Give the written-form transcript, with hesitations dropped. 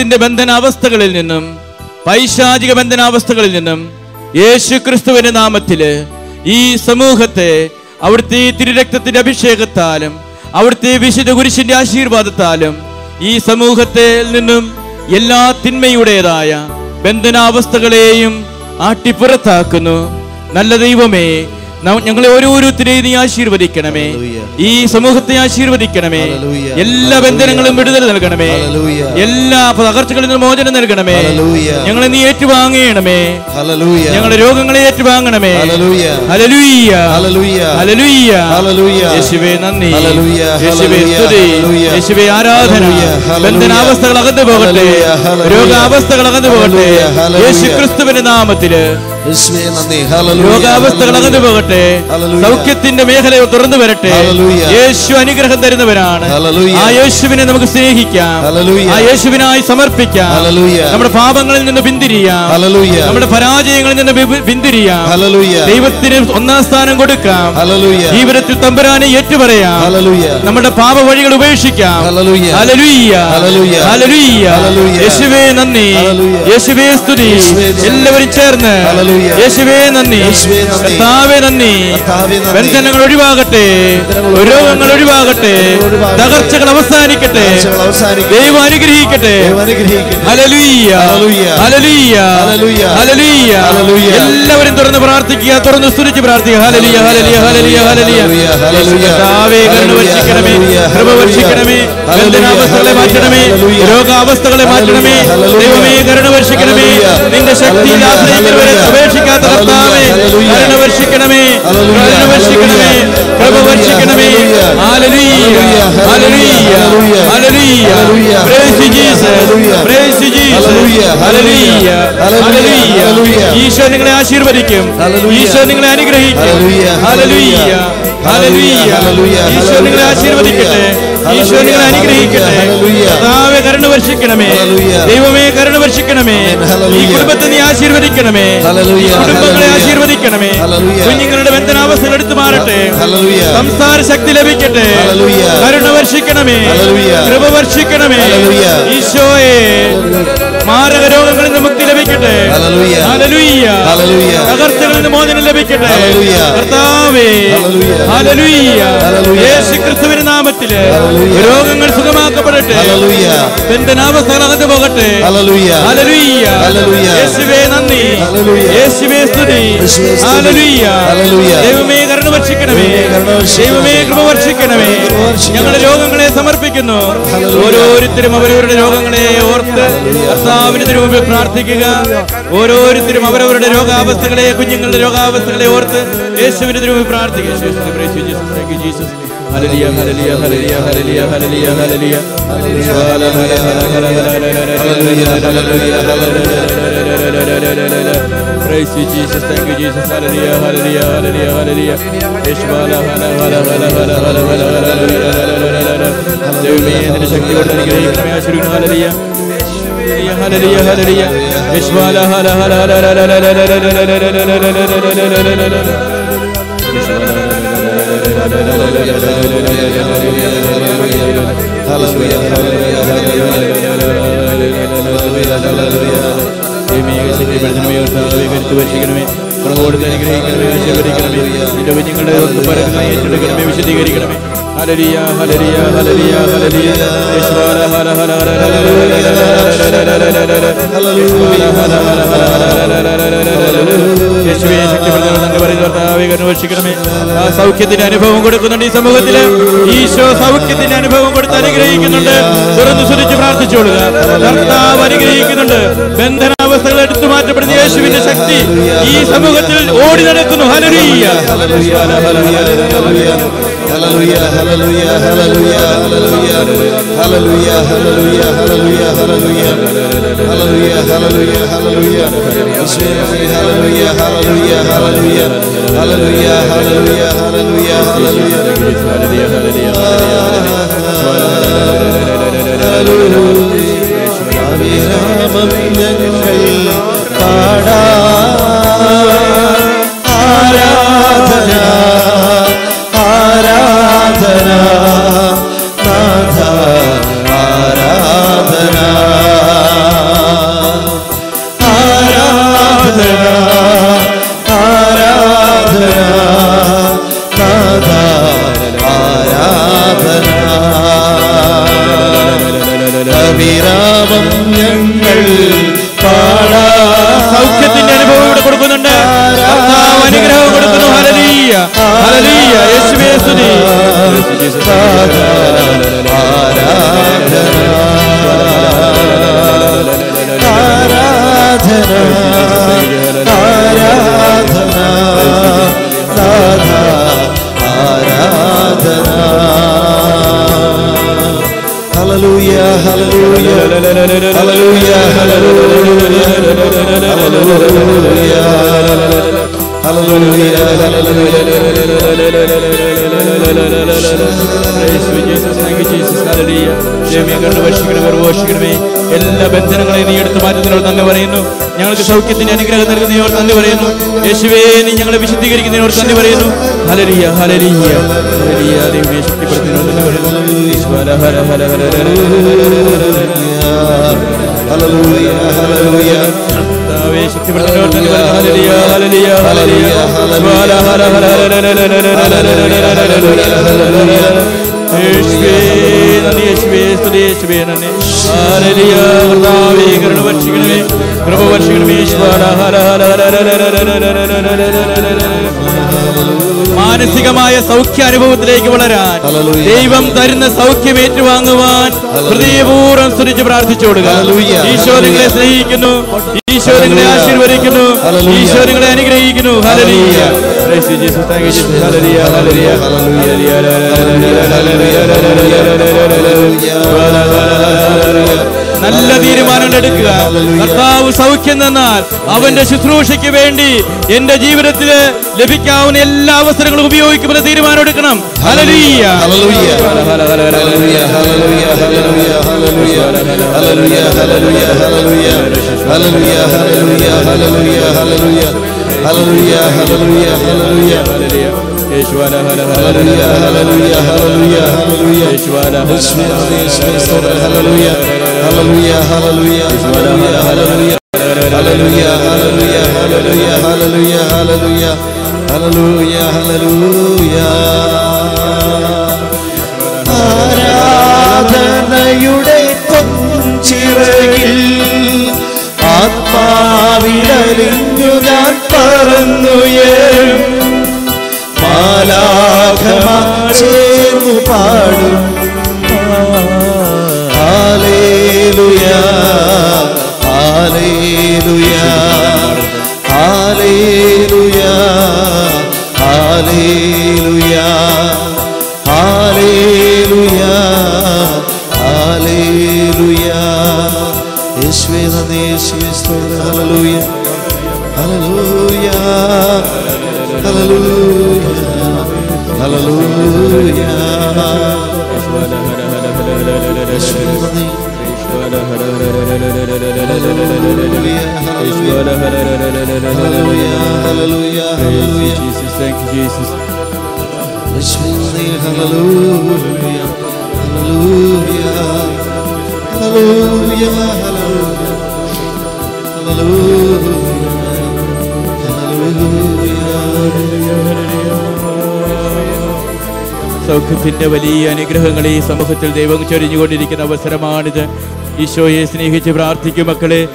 പാപത്തിന്റെ ബന്ധനാവസ്ഥകളിൽ നിന്നും പൈശാചിക ബന്ധനാവസ്ഥകളിൽ നിന്നും യേശു ക്രിസ്തുവിന്റെ നാമത്തില് ഈ സമൂഹത്തെ അവിടുത്തെ തിരുരക്തത്തിന്റെ അഭിഷേകത്താലും അവിടുത്തെ വിശുദ്ധ കുരിശിന്റെ ആശീർവാദത്താലും ഈ സമൂഹത്തിൽ നിന്നും എല്ലാ തിന്മയുടേതായ ബന്ധനാവസ്ഥകളെയും ആട്ടിപ്പുറത്താക്കുന്നു. നല്ല ദൈവമേ, ഞങ്ങളെ ഓരോരുത്തരെയും നീ ആശീർവദിക്കണമേ. ഈ സമൂഹത്തെ ആശീർവദിക്കണമേ. എല്ലാ ബന്ധനങ്ങളും വിടുതൽ നൽകണമേ. എല്ലാ തകർച്ചകളിൽ നിന്ന് മോചനം നൽകണമേ. ഞങ്ങളെ നീ ഏറ്റുവാങ്ങണമേ. ഞങ്ങളുടെ രോഗങ്ങളെ ഏറ്റുവാങ്ങണമേ. ഹല്ലേലൂയ, ഹല്ലേലൂയ, യേശുവേ നന്ദി, യേശുവേ സ്തുതി, യേശുവേ ആരാധന. ബന്ധനാവസ്ഥകൾ അകന്നു പോകട്ടെ, രോഗാവസ്ഥകൾ അകന്നു പോകട്ടെ യേശു ക്രിസ്തുവിന്റെ നാമത്തില്. രോഗാവസ്ഥകൾ അകന്നു പോകട്ടെ, സൗഖ്യത്തിന്റെ മേഖല തുറന്നു വരട്ടെ. യേശു അനുഗ്രഹം തരുന്നവരാണ്. ആ യേശുവിനെ നമുക്ക് സ്നേഹിക്കാം, ആ യേശുവിനായി സമർപ്പിക്കാം. നമ്മുടെ പാപങ്ങളിൽ നിന്ന് പിന്തിരിയാം, നമ്മുടെ പരാജയങ്ങളിൽ നിന്ന് പിന്തിരിയാം. ദൈവത്തിന് ഒന്നാം സ്ഥാനം കൊടുക്കാം. ജീവിതത്തിൽ തമ്പുരാനെ ഏറ്റുപറയാം. നമ്മുടെ പാപ വഴികൾ ഉപേക്ഷിക്കാം. ഹല്ലേലൂയ, ഹല്ലേലൂയ, യേശുവേ നന്ദി, യേശുവേ സ്തുതി. എല്ലാവരും ചേർന്ന് യേശുവേ നന്ദി, കർത്താവേ നന്ദി. ബന്ധനങ്ങൾ ഒഴിവാകട്ടെ, രോഗങ്ങൾ ഒഴിവാകട്ടെ, തകർച്ചകൾ അവസാനിക്കട്ടെ. ദൈവം അനുഗ്രഹിക്കട്ടെ. Hallelujah, hallelujah, hallelujah. എല്ലാവരും തുറന്ന് പ്രാർത്ഥിക്കുക, തുറന്ന് സ്തുതിച്ച് പ്രാർത്ഥിക്കുക. Hallelujah, hallelujah, hallelujah, hallelujah. കർത്താവേ കരുണ വർഷിക്കണമേ, കൃപ വർഷിക്കണമേ. ബന്ധനാവസ്ഥകളെ മാറ്റണമേ, രോഗാവസ്ഥകളെ മാറ്റണമേ. ദൈവമേ കരുണ വർഷിക്കണമേ. നിന്റെ ശക്തിയിൽ ആശ്രയിക്കുന്നവരെ ഉപേക്ഷിക്കാത്ത കർത്താവേ കരുണ വർഷിക്കണമേ, കരുണ വർഷിക്കണമേ, കൃപ വർഷിക്കണമേ. Hallelujah, hallelujah, hallelujah. Praise you Jesus, praise you Jesus. Hallelujah, hallelujah. Isho നിങ്ങളെ ആശീർവദിക്കും, ഈശോ നിങ്ങളെ അനുഗ്രഹിക്കും. Hallelujah, hallelujah. ഈശോ നിങ്ങളെ ആശീർവദിക്കട്ടെ, ഈശോ നിങ്ങളെ അനുഗ്രഹിക്കട്ടെ. കർത്താവേ കരുണ വർഷിക്കണമേ, ദൈവമേ കരുണ വർഷിക്കണമേ. ഈ കുടുംബത്തെ നീ ആശീർവദിക്കണമേ, കുടുംബങ്ങളെ ആശീർവദിക്കണമേ. കുഞ്ഞുങ്ങളുടെ ബന്ധനാവസ്ഥകൾ എടുത്തു മാറട്ടെ, സംസാര ശക്തി ലഭിക്കട്ടെ. കരുണ വർഷിക്കണമേ, കൃപ വർഷിക്കണമേ. ഈശോയെ മാരക രോഗങ്ങളിൽ നിന്ന് മുക്തി ലഭിക്കട്ടെ. ഹല്ലേലൂയ, തകർച്ചകളിൽ നിന്ന് മോചനം ലഭിക്കട്ടെ. കർത്താവേ ഹല്ലേലൂയ, യേശു ക്രിസ്തുവിന്റെ നാമത്തില് രോഗങ്ങൾ സുഖമാക്കപ്പെടട്ടെ. ബന്ധനാവസ്ഥകൾ അകന്നു പോകട്ടെ. ഹല്ലേലൂയ, യേശുവേ നന്ദി, യേശുവേ സ്തുതി. ഹല്ലേലൂയ. ദൈവമേ കരുണ വർഷിക്കണമേ, ദൈവമേ കൃപ വർഷിക്കണമേ. ഞങ്ങളുടെ രോഗങ്ങളെ സമർപ്പിക്കുന്നു. ഓരോരുത്തരും അവരവരുടെ രോഗങ്ങളെ ഓർത്ത് കർത്താവിന് തിരുമുമ്പിൽ പ്രാർത്ഥിക്കുക. ഓരോരുത്തരും അവരവരുടെ രോഗാവസ്ഥകളെ, കുഞ്ഞുങ്ങളുടെ രോഗാവസ്ഥകളെ ഓർത്ത് യേശുവിന് തിരുമുമ്പിൽ പ്രാർത്ഥിക്കുക. Hallelujah, hallelujah, hallelujah, hallelujah, hallelujah, hallelujah. Praise you Jesus, thank you Jesus, hallelujah, hallelujah, hallelujah, hallelujah. Yeshwala hala hala hala hala hala hala hala. ദൈവമേ നിന്റെ ശക്തി കൊണ്ട് അനുഗ്രഹിക്കണമേ, ആശീർവദിക്കണമേ. Hallelujah, hallelujah, hallelujah. യശ്വാല ഹല ഹല ഹല ഹല ഹല ഹല വിശദീകരിക്കണമേ. Hallelujah, hallelujah, hallelujah, hallelujah. യശ്വാല ഹല ഹല ഹല ഹല സൗഖ്യത്തിന്റെ അനുഭവം കൊടുക്കുന്നുണ്ട് ഈ സമൂഹത്തില്. ഈശോ സൗഖ്യത്തിന്റെ അനുഭവം കൊടുത്ത് അനുഗ്രഹിക്കുന്നുണ്ട്. തുറന്നു സ്തുതിച്ച് പ്രാർത്ഥിച്ചോളുക. കർത്താവ് അനുഗ്രഹിക്കുന്നുണ്ട്. ബന്ധനാവസ്ഥകൾ എടുത്തു മാറ്റപ്പെടുന്ന യേശുവിന്റെ ശക്തി ഈ സമൂഹത്തിൽ ഓടി നടക്കുന്നു. Hallelujah, hallelujah, hallelujah, hallelujah, hallelujah, hallelujah, hallelujah, hallelujah, hallelujah, hallelujah, hallelujah, hallelujah, hallelujah, hallelujah, hallelujah, hallelujah, hallelujah, hallelujah, hallelujah, ആരാധന നാഥ ആരാധന നാമം ഞങ്ങൾ പാടാം. സൗഖ്യത്തിന്റെ അനുഭവം ഇവിടെ കൊടുക്കുന്നുണ്ട്. അനുഗ്രഹം കൊടുക്കുന്നു. Hallelujah hallelujah. യേശുവേ സ്തുതി. Hallelujah, hallelujah, hallelujah, hallelujah, hallelujah, എല്ലാ ബന്ധനങ്ങളെയും നീ എടുത്തു മാറ്റുന്നതിനോട് നന്ദി പറയുന്നു. ഞങ്ങൾക്ക് സൗഖ്യത്തിന്റെ അനുഗ്രഹം നൽകുന്നതിനോട് നന്ദി പറയുന്നു. യേശുവേ, നീ ഞങ്ങളെ വിശുദ്ധീകരിക്കുന്നതിനോട് നന്ദി പറയുന്നു. Hallelujah hallelujah hallelujah. ദൈവമേ, ശക്തിപ്പെടുത്തുന്നതിനോട് നന്ദി പറയുന്നു. hallelujah, hallelujah. ശക്തിപ്പെടുത്തുന്നതിനോട് നന്ദി പറയുന്നു. Hallelujah hallelujah hallelujah. യേശുവേ നന്ദി, യേശുവേ സ്തുതി, യേശുവേ നന്ദി. ഹല്ലേലൂയ. കർത്താവേ, കരുണ വർഷിക്കണമേ, കൃപ വർഷിക്കണമേ. മാനസികമായ സൗഖ്യ അനുഭവത്തിലേക്ക് വളരാൻ, ദൈവം തരുന്ന സൗഖ്യം ഏറ്റുവാങ്ങുവാൻ ഹൃദയപൂർവ്വം സ്തുതിച്ച് പ്രാർത്ഥിച്ചോടുക. ഈശോ നിങ്ങളെ സ്നേഹിക്കുന്നു, ഈശോ നിങ്ങളെ ആശീർവദിക്കുന്നു, ഈശോ നിങ്ങളെ അനുഗ്രഹിക്കുന്നു. ഹല്ലേലൂയ. നല്ല തീരുമാനം എടുക്കുക. കർത്താവ് സൗഖ്യം തന്നാൽ അവന്റെ ശുശ്രൂഷയ്ക്ക് വേണ്ടി എന്റെ ജീവിതത്തിൽ ലഭിക്കാവുന്ന എല്ലാ അവസരങ്ങളും ഉപയോഗിക്കുമെന്ന് തീരുമാനം എടുക്കണം. Hallelujah hallelujah, hallelujah, hallelujah, hallelujah, hallelujah, hallelujah, hallelujah, hallelujah, hallelujah, hallelujah, hallelujah, hallelujah, hallelujah, hallelujah. യേശുവാന hallelujah, hallelujah, hallelujah, hallelujah. യേശുവാന hallelujah, hallelujah, hallelujah, hallelujah, hallelujah, hallelujah, hallelujah, hallelujah, hallelujah, hallelujah, hallelujah. ആരാധനയുടെ പൊൻചിറകിൽ ആത്മാവിലലിഞ്ഞു ഞാൻ പറന്നുയരും. മാലാഖമാർ ചേർന്നു പാടും hallelujah, hallelujah, hallelujah, hallelujah, hallelujah, hallelujah. യേശുവേ നന്ദി, യേശുവേ സ്തോത്രം. Hallelujah, hallelujah, hallelujah, hallelujah. സൗഖ്യത്തിന്റെ വലിയ അനുഗ്രഹങ്ങൾ ഈ സമൂഹത്തിൽ ദൈവം ചൊരിഞ്ഞുകൊണ്ടിരിക്കുന്ന അവസരമാണിത്. ഈശോയെ സ്നേഹിച്ച് പ്രാർത്ഥിക്കും മക്കളെ.